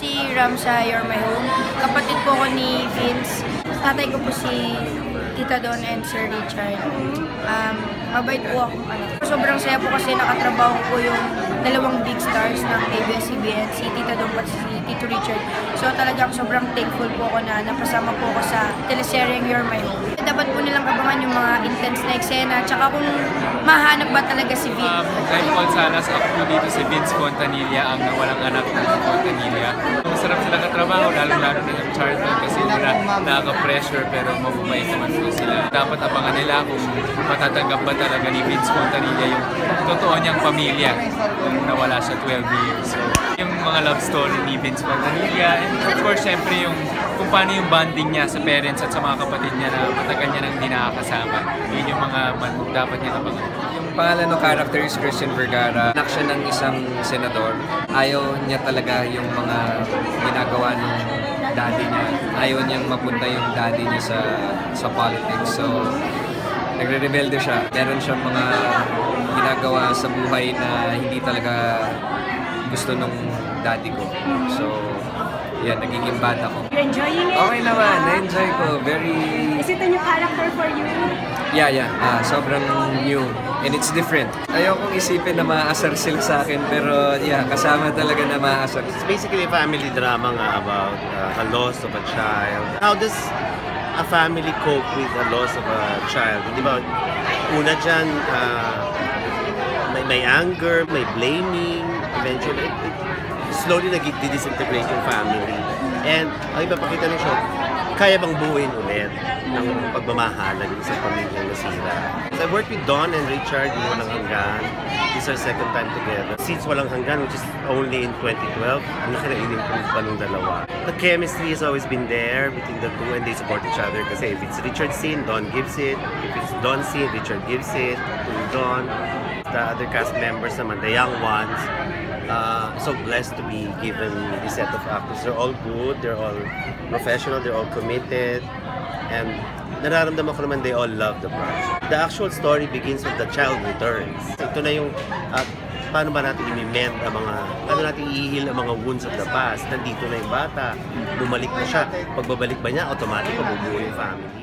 si Ram sa You're My Home. Kapatid po ko ni Vince. Tatay ko po si Tita Don and Sir Richard. Mabait po ako. Sobrang saya po kasi nakatrabaho ko yung dalawang big stars ng ABS-CBN, si Tita Don at si Tito Richard. So talagang sobrang thankful po ako na napasama po ako sa teleseryeng You're My Home. Dapat po nilang abangan yung mga intense na eksena, tsaka kung mahanap ba talaga si Vince. Dahil Paul Salas, ako po dito si Vince Fontanilla, ang nawalang anak ng Fontanilla. Masarap sila katrabaho, lalo-lalo na yung Charlton kasi wala nakaka-pressure pero mabubait naman po sila. Dapat abangan nila kung matatanggap ba talaga ni Vince Fontanilla yung totoo niyang pamilya nung nawala siya 12 years. So, yung mga love story ni Vince Fontanilla, and of course, syempre yung kung paano yung bonding niya sa parents at sa mga kapatid niya na matagal niya nang hindi nakakasama. Yun yung mga dapat niya abangan. Yung pangalan ng character is Christian Vergara. Anak siya ng isang senador. Ayaw niya talaga yung mga ginagawa ng daddy niya. Ayaw niyang mapunta yung daddy niya sa politics. So, nagre-rebelde siya. Meron siyang mga ginagawa sa buhay na hindi talaga gusto nung daddy ko. So, yan, nagiging bad ako. You're enjoying it? Okay naman, na-enjoy ko. Very... Is it a new character for you? Yeah. Sobrang new. And it's different. Ayokong isipin na maaasar sila sa akin, pero yeah, kasama talaga na maaasar. It's basically a family drama nga about a loss of a child. How does a family cope with the loss of a child? Di ba, una dyan, may anger, may blaming, eventually, slowly nag-disintegrate yung family. And ang ipapakita ng show, kaya bang buuin ulit ng pagmamahalan ng isang pamilyang nasira. So I worked with Don and Richard in Walang Hanggan. This is our second time together. Since Walang Hanggan, which is only in 2012, ang laki na in-improve pa ng dalawa. The chemistry has always been there between the two and they support each other. Kasi if it's Richard's scene, Don gives it. If it's Don's scene, Richard gives it to Don. The other cast members naman, the young ones, so blessed to be given this set of actors. They're all good, they're all professional, they're all committed, and nararamdaman ko naman they all love the project. The actual story begins with the child returns. Ito na yung paano ba natin i-mend ang mga, paano natin i-heal ang mga wounds of the past. Nandito na yung bata, bumalik na siya. Pagbabalik ba niya, automatic mabubuo yung family.